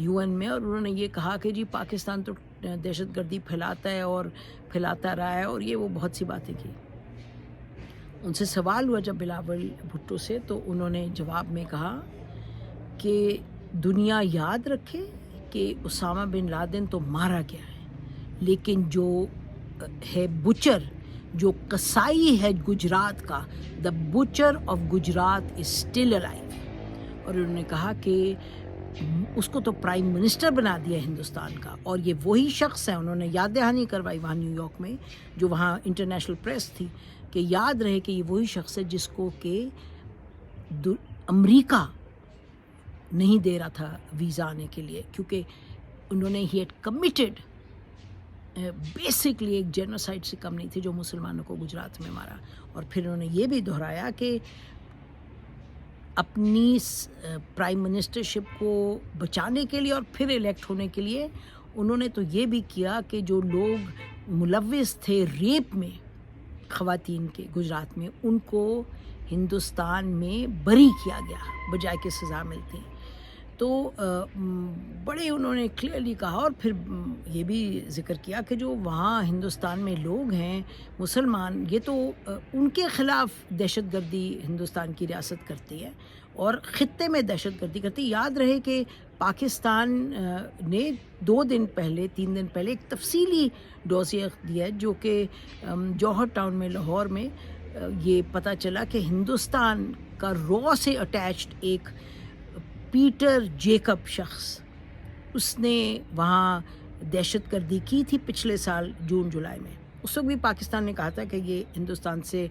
UN میں، اور انہوں نے یہ کہا کہ جی پاکستان تو دہشت گردی پھیلاتا ہے اور پھیلاتا رہا ہے، اور یہ وہ بہت سی باتیں کی۔ ان سے سوال ہوا جب بلاول بھٹو سے، تو انہوں نے جواب میں کہا کہ دنیا یاد رکھے کہ اسامہ بن لادن تو مارا گیا ہے، لیکن جو ہے بچر، جو قصائی ہے گجرات کا، the butcher of Gujarat is still alive. اور انہوں نے کہا کہ اس کو تو پرائم منسٹر بنا دیا ہندوستان کا، اور یہ وہی شخص ہے، انہوں نے یاد دہانی کروائی وہاں نیو یارک میں، جو وہاں انٹرنیشنل پریس تھی، کہ یاد رہے کہ یہ وہی شخص ہے جس کو کہ امریکہ نہیں دے رہا تھا ویزا آنے کے لیے، کیونکہ انہوں نے ہی ہیڈ کمیٹڈ بیسکلی ایک جینوسائڈ سے کم نہیں تھی جو مسلمانوں کو گجرات میں مارا۔ اور پھر انہوں نے یہ بھی دہرایا کہ اپنی پرائم منسٹرشپ کو بچانے کے لیے اور پھر الیکٹ ہونے کے لیے انہوں نے تو یہ بھی کیا کہ جو لوگ ملوث تھے ریپ میں خواتین کے گجرات میں، ان کو ہندوستان میں بری کیا گیا بجائے کہ سزا ملتی۔ تو بڑے انہوں نے کلیئرلی کہا، اور پھر یہ بھی ذکر کیا کہ جو وہاں ہندوستان میں لوگ ہیں مسلمان، یہ تو ان کے خلاف دہشت گردی ہندوستان کی ریاست کرتی ہے اور خطے میں دہشت گردی کرتی ہے۔ یاد رہے کہ پاکستان نے 3 دن پہلے ایک تفصیلی ڈوسیے دیا ہے، جو کہ جوہر ٹاؤن میں، لاہور میں، یہ پتہ چلا کہ ہندوستان کا را سے اٹیچڈ ایک پیٹر جیکب شخص، اس نے وہاں دہشت گردی کی تھی پچھلے سال جون جولائی میں۔ اس وقت بھی پاکستان نے کہا تھا کہ یہ ہندوستان سے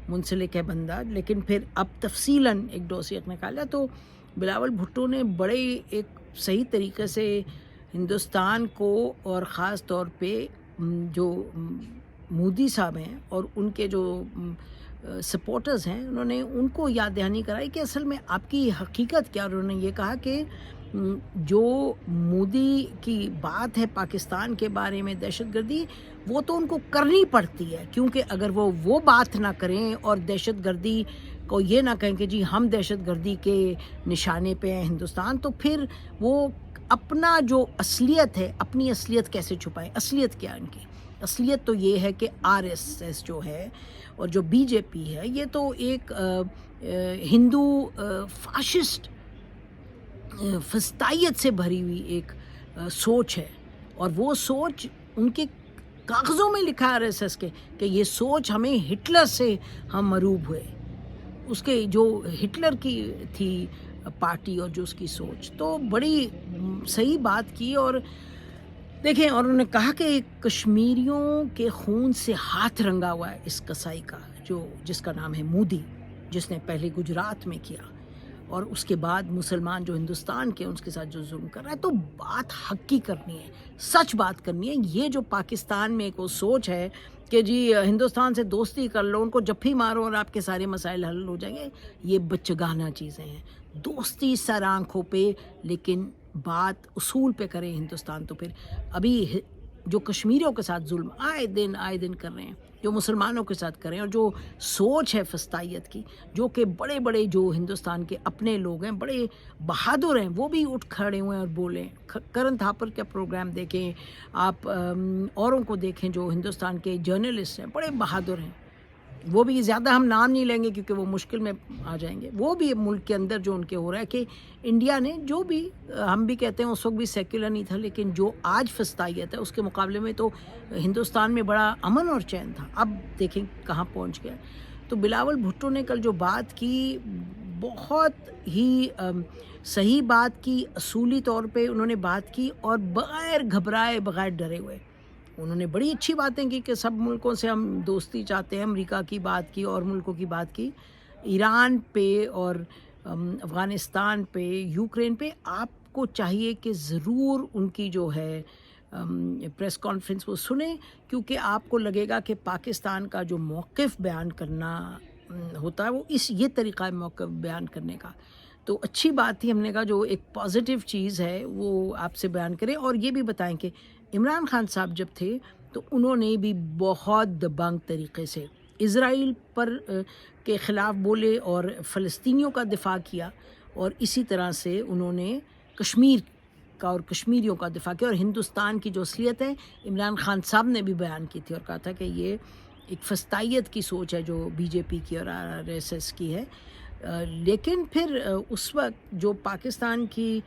منسلک ہے بندہ، لیکن پھر اب تفصیلاً ایک ڈوسیے نکالا تو بلاول بھٹو نے بڑے ایک صحیح طریقے سے ہندوستان کو، اور خاص طور پہ جو مودی صاحب ہیں اور ان کے جو سپورٹرز ہیں، انہوں نے ان کو یاد دہانی کرائی کہ اصل میں آپ کی حقیقت کیا۔ اور انہوں نے یہ کہا کہ جو مودی کی بات ہے پاکستان کے بارے میں دہشت گردی، وہ تو ان کو کرنی پڑتی ہے، کیونکہ اگر وہ بات نہ کریں اور دہشت گردی کو یہ نہ کہیں کہ جی ہم دہشت گردی کے نشانے پہ ہیں ہندوستان، تو پھر وہ اپنا جو اصلیت ہے، اپنی اصلیت کیسے چھپائیں؟ اصلیت کیا ان کی؟ اصلیت تو یہ ہے کہ RSS جو ہے اور جو BJP ہے، یہ تو ایک ہندو فاشسٹ فسطائیت سے بھری ہوئی ایک سوچ ہے، اور وہ سوچ ان کے کاغذوں میں لکھا ہے RSS کے کہ یہ سوچ ہمیں ہٹلر سے ہم مروب ہوئے، اس کے جو ہٹلر کی تھی پارٹی اور جو اس کی سوچ، تو بڑی صحیح بات کی۔ اور دیکھیں، اور انہوں نے کہا کہ کشمیریوں کے خون سے ہاتھ رنگا ہوا ہے اس قصائی کا، جس کا نام ہے مودی، جس نے پہلے گجرات میں کیا اور اس کے بعد مسلمان جو ہندوستان کے اس کے ساتھ جو ظلم کر رہا ہے۔ تو بات حق کی کرنی ہے، سچ بات کرنی ہے۔ یہ جو پاکستان میں ایک وہ سوچ ہے کہ جی ہندوستان سے دوستی کر لو، ان کو جب ہی مارو اور آپ کے سارے مسائل حل ہو جائیں گے، یہ بچگانہ چیزیں ہیں۔ دوستی سر آنکھوں پہ، لیکن بات اصول پہ کریں ہندوستان۔ تو پھر ابھی جو کشمیریوں کے ساتھ ظلم آئے دن کر رہے ہیں، جو مسلمانوں کے ساتھ کریں، اور جو سوچ ہے فسطائیت کی، جو کہ بڑے بڑے جو ہندوستان کے اپنے لوگ ہیں، بڑے بہادر ہیں، وہ بھی اٹھ کھڑے ہوئے ہیں اور بولیں۔ کرن تھاپر کا پروگرام دیکھیں آپ، اوروں کو دیکھیں جو ہندوستان کے جرنلسٹ ہیں، بڑے بہادر ہیں۔ وہ بھی زیادہ ہم نام نہیں لیں گے کیونکہ وہ مشکل میں آ جائیں گے۔ وہ بھی ملک کے اندر جو ان کے ہو رہا ہے کہ انڈیا نے جو بھی، ہم بھی کہتے ہیں اس وقت بھی سیکولر نہیں تھا، لیکن جو آج فسطائیت ہے اس کے مقابلے میں تو ہندوستان میں بڑا امن اور چین تھا۔ اب دیکھیں کہاں پہنچ گیا۔ تو بلاول بھٹو نے کل جو بات کی، بہت ہی صحیح بات کی، اصولی طور پہ انہوں نے بات کی، اور بغیر گھبرائے، بغیر ڈرے ہوئے انہوں نے بڑی اچھی باتیں کی کہ سب ملکوں سے ہم دوستی چاہتے ہیں، امریکہ کی بات کی اور ملکوں کی بات کی، ایران پہ اور افغانستان پہ، یوکرین پہ آپ کو چاہیے کہ ضرور ان کی جو ہے پریس کانفرنس وہ سنیں، کیونکہ آپ کو لگے گا کہ پاکستان کا جو موقف بیان کرنا ہوتا ہے وہ یہ طریقہ ہے موقف بیان کرنے کا۔ تو اچھی بات تھی، ہم نے کہا جو ایک پازیٹیو چیز ہے وہ آپ سے بیان کریں، اور یہ بھی بتائیں کہ عمران خان صاحب جب تھے تو انہوں نے بھی بہت دبنگ طریقے سے اسرائیل پر کے خلاف بولے اور فلسطینیوں کا دفاع کیا، اور اسی طرح سے انہوں نے کشمیر کا اور کشمیریوں کا دفاع کیا، اور ہندوستان کی جو اصلیت ہے عمران خان صاحب نے بھی بیان کی تھی اور کہا تھا کہ یہ ایک فسطائیت کی سوچ ہے جو بی جے پی کی اور RSS کی ہے. لیکن پھر اس وقت جو پاکستان کی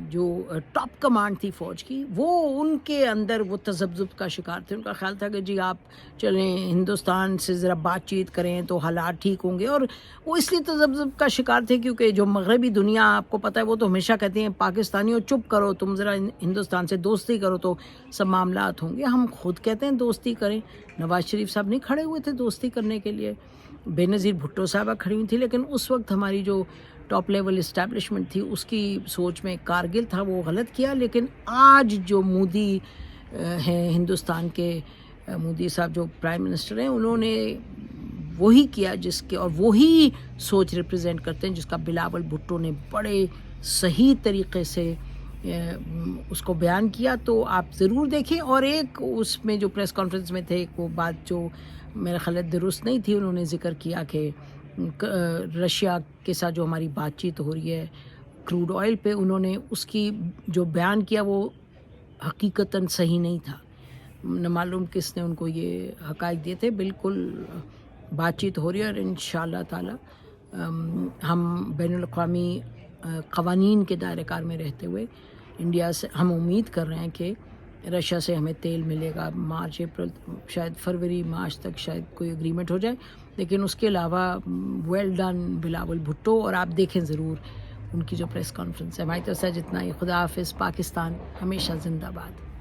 جو ٹاپ کمانڈ تھی فوج کی، وہ ان کے اندر وہ تذبذب کا شکار تھے. ان کا خیال تھا کہ جی آپ چلیں ہندوستان سے ذرا بات چیت کریں تو حالات ٹھیک ہوں گے، اور وہ اس لیے تذبذب کا شکار تھے کیونکہ جو مغربی دنیا آپ کو پتہ ہے وہ تو ہمیشہ کہتے ہیں پاکستانیوں چپ کرو، تم ذرا ہندوستان سے دوستی کرو تو سب معاملات ہوں گے. ہم خود کہتے ہیں دوستی کریں. نواز شریف صاحب نہیں کھڑے ہوئے تھے دوستی کرنے کے لیے، بے نظیر بھٹو صاحبہ کھڑی ہوئی تھی، لیکن اس وقت ہماری جو ٹاپ لیول اسٹیبلشمنٹ تھی اس کی سوچ میں کارگل تھا، وہ غلط کیا. لیکن آج جو مودی ہیں ہندوستان کے، مودی صاحب جو پرائم منسٹر ہیں، انہوں نے وہی کیا جس کے، اور وہی سوچ ریپرزینٹ کرتے ہیں جس کا بلاول بھٹو نے بڑے صحیح طریقے سے اس کو بیان کیا. تو آپ ضرور دیکھیں. اور ایک اس میں جو پریس کانفرنس میں تھے، ایک وہ بات جو میرا خیال درست نہیں تھی، انہوں نے ذکر کیا کہ رشیا کے ساتھ جو ہماری بات چیت ہو رہی ہے کروڈ آئل پہ، انہوں نے اس کی جو بیان کیا وہ حقیقتاً صحیح نہیں تھا. نہ معلوم کس نے ان کو یہ حقائق دیے تھے. بالکل بات چیت ہو رہی ہے، اور انشاءاللہ تعالی ہم بین الاقوامی قوانین کے دائرہ کار میں رہتے ہوئے انڈیا سے ہم امید کر رہے ہیں کہ رشیا سے ہمیں تیل ملے گا مارچ اپریل، شاید فروری مارچ تک شاید کوئی اگریمنٹ ہو جائے. لیکن اس کے علاوہ ویل ڈن بلاول بھٹو. اور آپ دیکھیں ضرور ان کی جو پریس کانفرنس ہے. ہماری طرف سے جتنا ہی. خدا حافظ. پاکستان ہمیشہ زندہ باد.